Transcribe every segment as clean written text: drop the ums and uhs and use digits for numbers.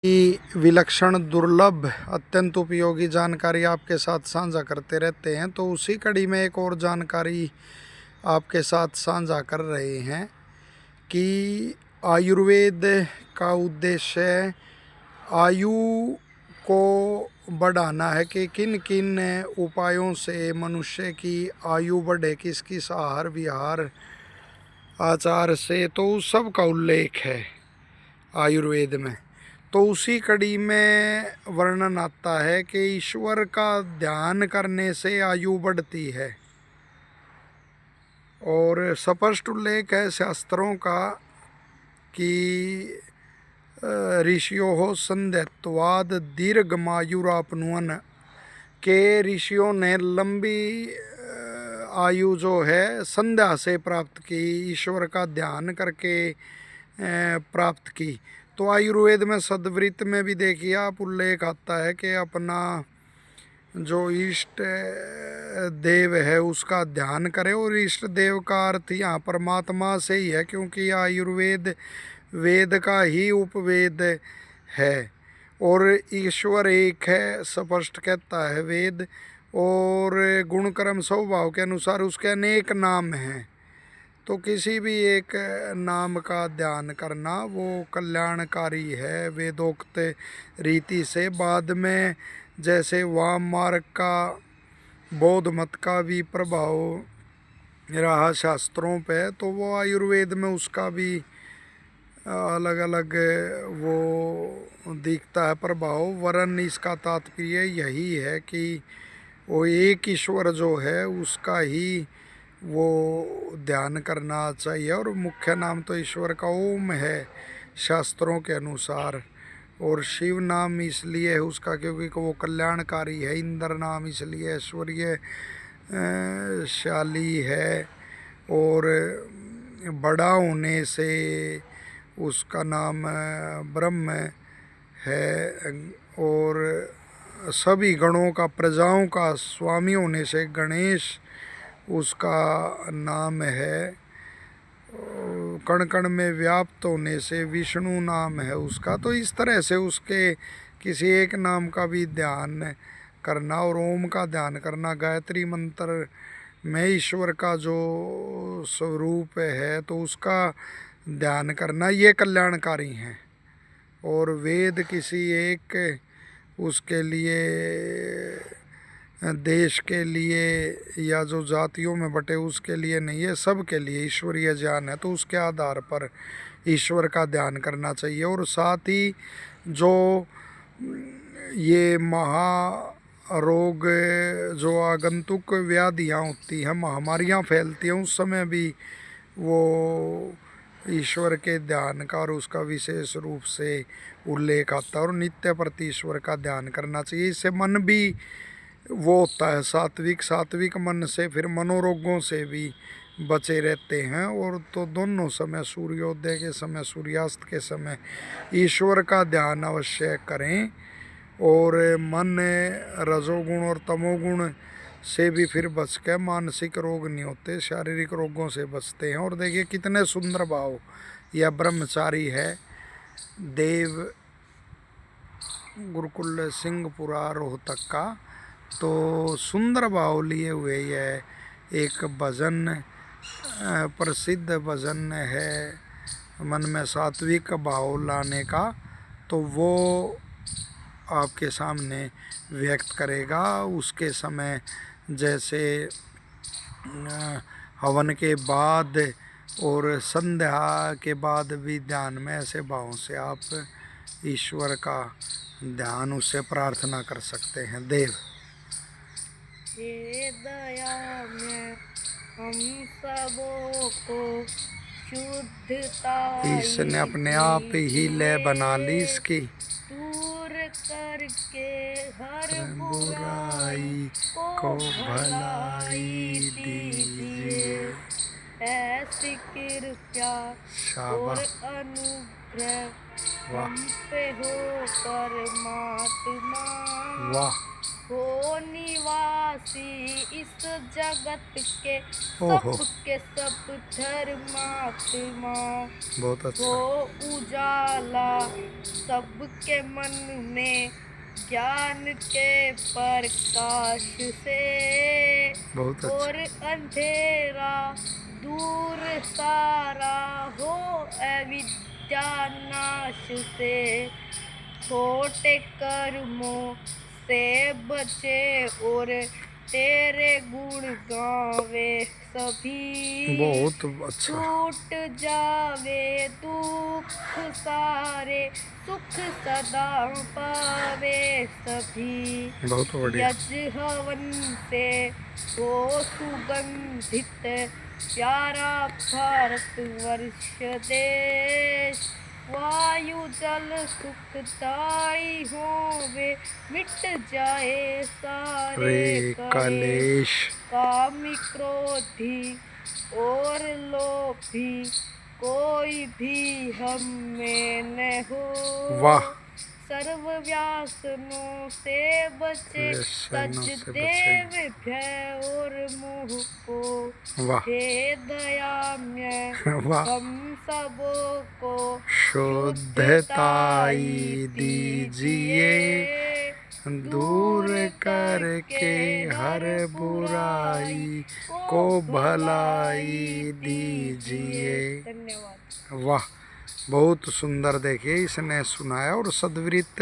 की विलक्षण दुर्लभ अत्यंत उपयोगी जानकारी आपके साथ साझा करते रहते हैं। तो उसी कड़ी में एक और जानकारी आपके साथ साझा कर रहे हैं कि आयुर्वेद का उद्देश्य आयु को बढ़ाना है कि किन किन उपायों से मनुष्य की आयु बढ़े, किस किस आहार विहार आचार से, तो उस सब का उल्लेख है आयुर्वेद में। तो उसी कड़ी में वर्णन आता है कि ईश्वर का ध्यान करने से आयु बढ़ती है और स्पष्ट उल्लेख है शास्त्रों का कि ऋषियों हो संध्यत्वाद दीर्घमायुरापनुअन के ऋषियों ने लंबी आयु जो है संध्या से प्राप्त की, ईश्वर का ध्यान करके प्राप्त की। तो आयुर्वेद में सदवृत्त में भी देखिए आप उल्लेख आता है कि अपना जो इष्ट देव है उसका ध्यान करें, और इष्ट देव का अर्थ यहाँ परमात्मा से ही है, क्योंकि आयुर्वेद वेद का ही उपवेद है और ईश्वर एक है, स्पष्ट कहता है वेद। और गुण कर्म स्वभाव के अनुसार उसके अनेक नाम हैं, तो किसी भी एक नाम का ध्यान करना वो कल्याणकारी है वेदोक्त रीति से। बाद में जैसे वाम मार्ग का बौद्ध मत का भी प्रभाव रहा शास्त्रों पे, तो वो आयुर्वेद में उसका भी अलग अलग वो दिखता है प्रभाव। वरन इसका तात्पर्य यही है कि वो एक ईश्वर जो है उसका ही वो ध्यान करना चाहिए, और मुख्य नाम तो ईश्वर का ओम है शास्त्रों के अनुसार। और शिव नाम इसलिए है उसका क्योंकि वो कल्याणकारी है, इंद्र नाम इसलिए ऐश्वर्य शाली है, और बड़ा होने से उसका नाम ब्रह्म है, और सभी गणों का प्रजाओं का स्वामी होने से गणेश उसका नाम है, कण कण में व्याप्त होने से विष्णु नाम है उसका। तो इस तरह से उसके किसी एक नाम का भी ध्यान करना और ओम का ध्यान करना, गायत्री मंत्र में ईश्वर का जो स्वरूप है तो उसका ध्यान करना, ये कल्याणकारी हैं। और वेद किसी एक उसके लिए देश के लिए या जो जातियों में बटे उसके लिए नहीं है, सब के लिए ईश्वरीय ज्ञान है, तो उसके आधार पर ईश्वर का ध्यान करना चाहिए। और साथ ही जो ये महारोग जो आगंतुक व्याधियाँ होती हैं, महामारियाँ फैलती हैं, उस समय भी वो ईश्वर के ध्यान का और उसका विशेष रूप से उल्लेख आता है, और नित्य प्रति ईश्वर का ध्यान करना चाहिए। इससे मन भी वो होता है सात्विक, सात्विक मन से फिर मनोरोगों से भी बचे रहते हैं। और तो दोनों समय, सूर्योदय के समय, सूर्यास्त के समय ईश्वर का ध्यान अवश्य करें, और मन रजोगुण और तमोगुण से भी फिर बच के मानसिक रोग नहीं होते, शारीरिक रोगों से बचते हैं। और देखिए कितने सुंदर भाव यह ब्रह्मचारी है, देव गुरुकुल सिंहपुरा रोहतक का। तो सुंदर भाव लिए हुए यह एक भजन प्रसिद्ध भजन है मन में सात्विक भाव लाने का, तो वो आपके सामने व्यक्त करेगा। उसके समय जैसे हवन के बाद और संध्या के बाद भी ध्यान में ऐसे भावों से आप ईश्वर का ध्यान, उससे प्रार्थना कर सकते हैं। देव हे दया में हम सबों को शुद्धता इसने अपने आप ही लय बना ली इसकी, दूर करके हर बुराई को भलाई दीजिए। ऐसी कृपा और अनुग्रह हम पे हो परमात्मा। वाह। हो निवासी इस जगत के ओहो। सबके सब धर्मात्मा, बहुत हो अच्छा। उजाला सबके मन में ज्ञान के प्रकाश से, बहुत और अच्छा। अंधेरा दूर सारा हो अविद्या नाश से, छोटे कर्मों से बचे और तेरे गुण गावे सभी, बहुत अच्छा। छूट जावे दुख सारे सुख सदा पावे सभी, बहुत बढ़िया। यज हवन से हो सुगंधित प्यारा भारत वर्ष देश, वायु जल सुखदाई होवे मिट जाए सारे रे कलेश, कलेश। कामी क्रोधी और लोभी कोई भी हम में न हो, वाह। सर्व व्यासनों से बचे व्यसनों तज से देव बचे। भय और मोह को, वाह। हे दयामय वाह। हम सबों को शुद्धताई शुद्धताई दीजिए, दूर करके हर बुराई को भलाई दीजिए। धन्यवाद। वाह, बहुत सुंदर। देखिए इसने सुनाया। और सद्वृत्त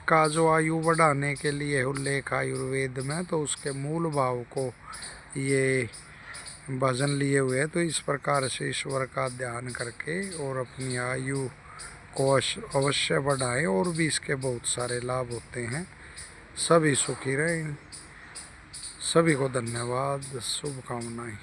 का जो आयु बढ़ाने के लिए उल्लेख आयुर्वेद में, तो उसके मूल भाव को ये भजन लिए हुए हैं। तो इस प्रकार से ईश्वर का ध्यान करके और अपनी आयु को अवश्य बढ़ाएं। और भी इसके बहुत सारे लाभ होते हैं। सभी सुखी रहें। सभी को धन्यवाद, शुभकामनाएं।